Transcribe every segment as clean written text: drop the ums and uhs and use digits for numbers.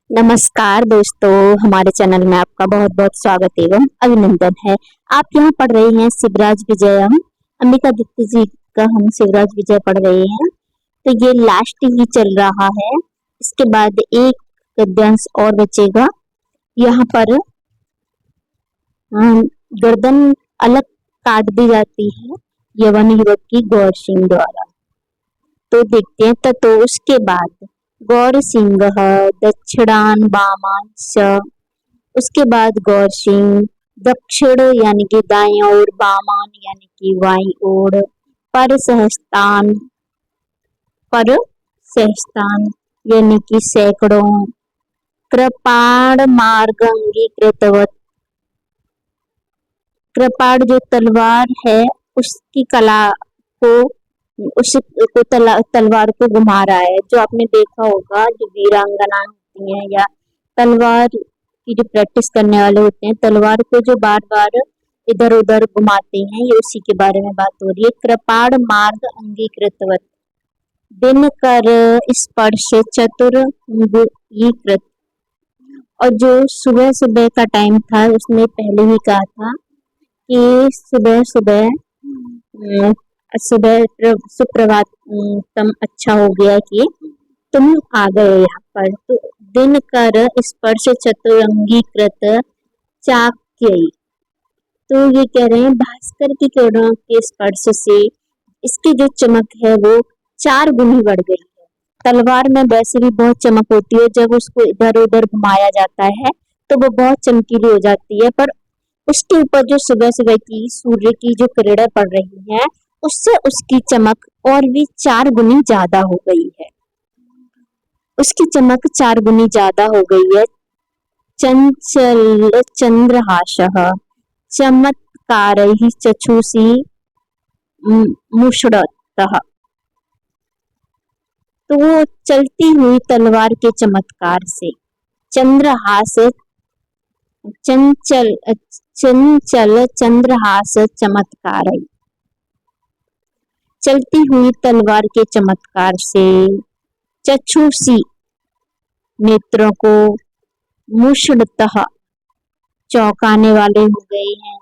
नमस्कार दोस्तों, हमारे चैनल में आपका बहुत बहुत स्वागत एवं अभिनंदन है। आप यहाँ पढ़ रहे हैं शिवराज विजयम, अंबिका दीप्ति जी का हम शिवराज विजय पढ़ रहे हैं। तो ये लास्ट ही चल रहा है, इसके बाद एक गद्यांश और बचेगा। यहाँ पर गर्दन अलग काट दी जाती है यवन युवक की गौर सिंह द्वारा। तो देखते हैं। तो उसके बाद गौर सिंह दक्षिणान वामांश, उसके बाद गौर सिंह दक्षिण यानी कि दाएं ओर, वामान यानी कि बाईं ओर, पर सहस्तान यानी कि सैकड़ों, कृपाण मार्ग अंगीकृतवत, कृपाण जो तलवार है उसकी कला को तलवार को घुमा रहा है। जो आपने देखा होगा, जो वीरांगना होती हैं या तलवार की जो प्रैक्टिस करने वाले होते हैं, तलवार को जो बार बार इधर उधर घुमाते हैं, ये उसी के बारे में बात हो रही है। कृपाण मार्ग अंगीकृतवत, दिन कर स्पर्श चतुरंगीकृत। और जो सुबह सुबह का टाइम था, उसने पहले ही कहा था कि सुबह सुबह सुप्रभात, तम अच्छा हो गया कि तुम आ गए यहाँ पर। तो दिन कर स्पर्श चतुरंगीकृत चाक्यई, तो ये कह रहे हैं भास्कर की किरणों के स्पर्श से इसकी जो चमक है वो 4 गुनी बढ़ गई है। तलवार में वैसे भी बहुत चमक होती है, जब उसको इधर उधर घुमाया जाता है तो वो बहुत चमकीली हो जाती है, पर उसके ऊपर जो सुबह सुबह की सूर्य की जो किरणें पड़ रही हैं, उससे उसकी चमक और भी 4 गुनी ज्यादा हो गई है। उसकी चमक 4 गुनी ज्यादा हो गई है। चंचल चंद्रहासः चमत्कारैः चक्षुषी मुषड़तः, तो वो चलती हुई तलवार के चमत्कार से, चंद्रहास चंचल चंद्रहास चमत्कार, चलती हुई तलवार के चमत्कार से चक्षुषी नेत्रों को, मुषड़तः चौंकाने वाले हो गए हैं।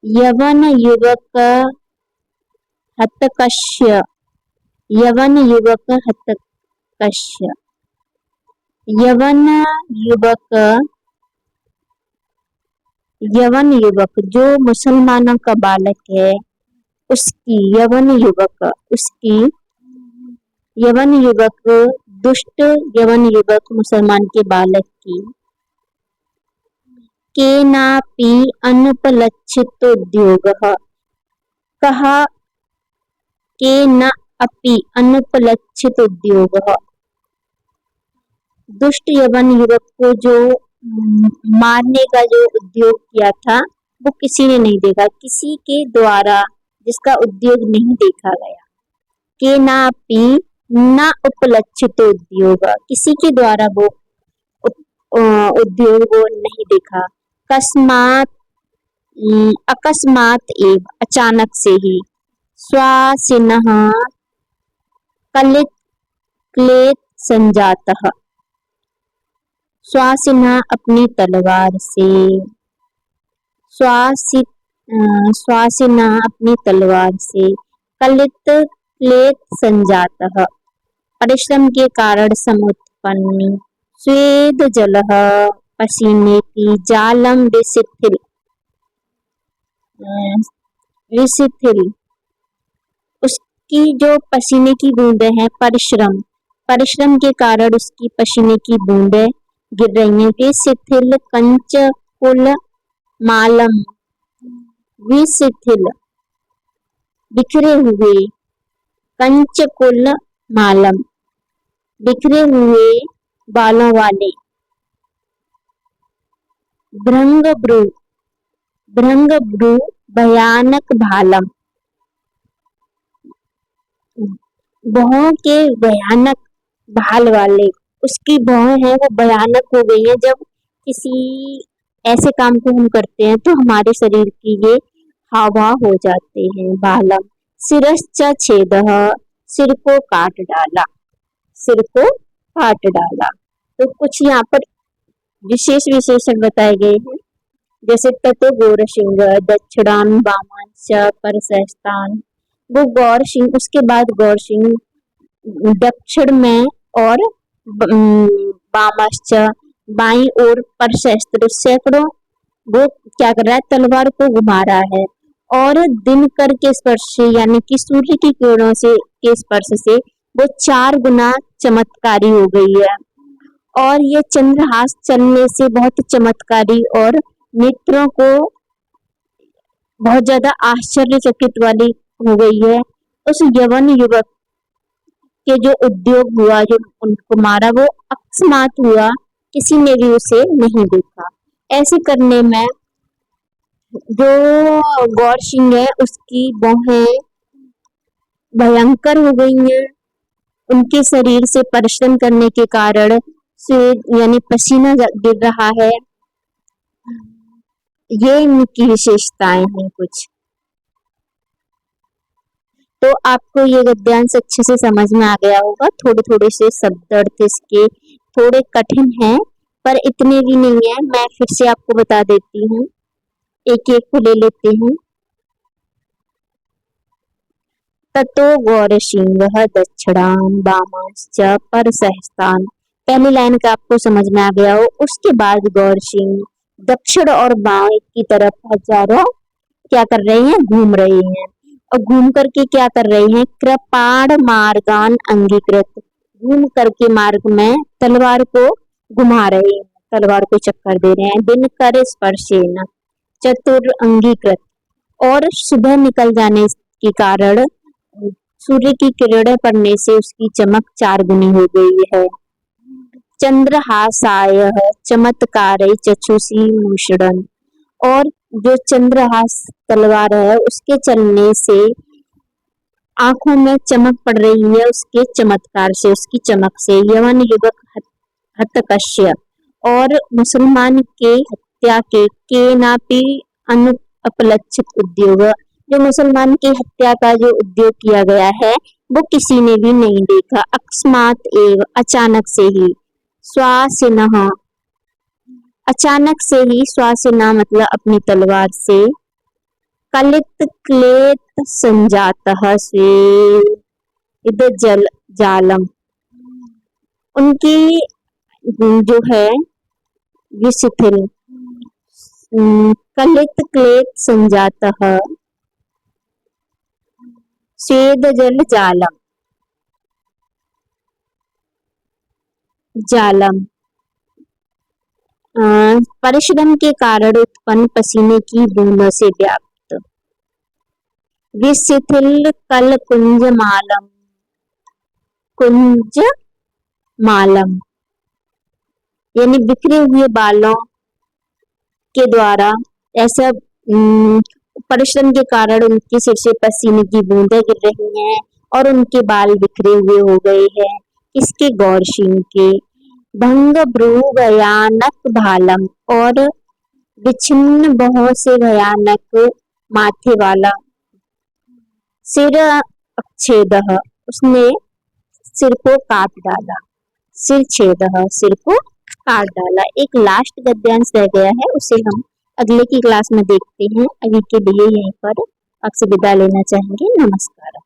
यवन युवक हतकस्य, यवन युवक हतकस्य, यवन युवक जो मुसलमानों का बालक है, उसकी यवन युवक दुष्ट यवन युवक मुसलमान के बालक की केनापि अनुपलक्षितोद्योगः, कहा के न अपि अनुपलक्षितोद्योगः, दुष्ट यवन युवक को जो मारने का जो उद्योग किया था वो किसी ने नहीं देखा, किसी के द्वारा जिसका उद्योग नहीं देखा गया। के नापि न उपलक्षित उद्योग, किसी के द्वारा वो उद्योग वो नहीं देखा। अकस्मात एव, अचानक से ही, स्वासिनः कलित क्लेत संजातः, स्वासिनः अपनी तलवार से, स्वासिनः अपनी तलवार से, कलित क्लेत संजातः परिश्रम के कारण समुत्पन्न, स्वेद जलः पसीने की, जालम विशिथिल, उसकी जो पसीने की बूंदें हैं, परिश्रम के कारण उसकी पसीने की बूंदें गिर रही हैं। विशिथिल कंचकुल मालम, विशिथिल बिखरे हुए, कंचकुल मालम बिखरे हुए बालों वाले, भृंगभ्रू भयानक भालम, भौं के भयानक भाल वाले, उसकी भौं है वो भयानक हो गई है। जब किसी ऐसे काम को हम करते हैं तो हमारे शरीर की ये हावा हो जाते हैं। बालम सिरश्च छेदः, सिर को काट डाला, सिर को काट डाला। तो कुछ यहाँ पर विशेष विशेषण बताए गए हैं, जैसे ततो गौरसिंह दक्षिणान वामांश परसस्तान, वो गौर सिंह, उसके बाद गौर सिंह दक्षिण में और वामाश्च बाई और परशस्त्र सैकड़ों, वो क्या कर रहा है, तलवार को घुमा रहा है। और दिनकर के स्पर्श से यानी कि सूर्य की किरणों से के स्पर्श से वो 4 गुना चमत्कारी हो गई है। और ये चंद्रहास चलने से बहुत चमत्कारी और नेत्रों को बहुत ज्यादा आश्चर्यचकित वाली हो गई है। उस यवन युवक के जो उद्योग हुआ, जो उनको मारा, वो अकस्मात हुआ, किसी ने भी उसे नहीं देखा। ऐसे करने में जो गौर सिंह है उसकी भौहें भयंकर हो गई हैं। उनके शरीर से परिश्रम करने के कारण स्वेद यानी पसीना गिर रहा है। ये इनकी विशेषताएं हैं कुछ। तो आपको ये गद्यांश अच्छे से समझ में आ गया होगा। थोड़े थोड़े से शब्द अर्थ इसके थोड़े कठिन हैं, पर इतने भी नहीं है। मैं फिर से आपको बता देती हूँ, एक एक को ले लेते हैं। ततो गौरसिंह दक्षिणान वामांश्च परसस्तान, पहली लाइन का आपको समझ में आ गया हो। उसके बाद गौर सिंह दक्षिण और बाएं की तरफ हजारों क्या कर रहे हैं, घूम रहे हैं। और घूम करके क्या कर रहे हैं, कृपाण मार्गान अंगीकृत, घूम करके मार्ग में तलवार को घुमा रहे हैं, तलवार को चक्कर दे रहे हैं। दिनकर स्पर्शेन चतुर अंगीकृत, और सुबह निकल जाने के कारण सूर्य की किरणें पड़ने से उसकी चमक 4 गुनी हो गई है। चंद्रहासाय चमत्कार चक्षुषी मुषड़न, और जो चंद्रहास तलवार है उसके चलने से आंखों में चमक पड़ रही है, उसके चमत्कार से, उसकी चमक से। यवन युवक हतकश्य, और मुसलमान के हत्या के नापी अनुपलक्षित उद्योग, जो मुसलमान की हत्या का जो उद्योग किया गया है वो किसी ने भी नहीं देखा। अकस्मात एव, अचानक से ही। स्वासिनः, अचानक से ही, स्वासिना मतलब अपनी तलवार से। कलित क्लेत संजातः स्वेद जल जालम, उनकी जो है ये शिथिल कलित क्लेत संजातः स्वेद जल जालम, जालम परिश्रम के कारण उत्पन्न पसीने की बूंदों से व्याप्त। विशिथिल कल कुंज मालम, कुंज मालम यानी बिखरे हुए बालों के द्वारा, ऐसा परिश्रम के कारण उनके सिर से पसीने की बूंदें गिर रही हैं और उनके बाल बिखरे हुए हो गए हैं। इसके गौर सिंह के भंग भ्रू भयानक भालम, और विच्छिन्न बहुत से भयानक माथे वाला। सिर अक्षेद, उसने सिर को काट डाला। सिर छेद, सिर को काट डाला। एक लास्ट गद्यांश रह गया है, उसे हम अगले की क्लास में देखते हैं। अभी के लिए यहीं पर आपसे विदा लेना चाहेंगे। नमस्कार।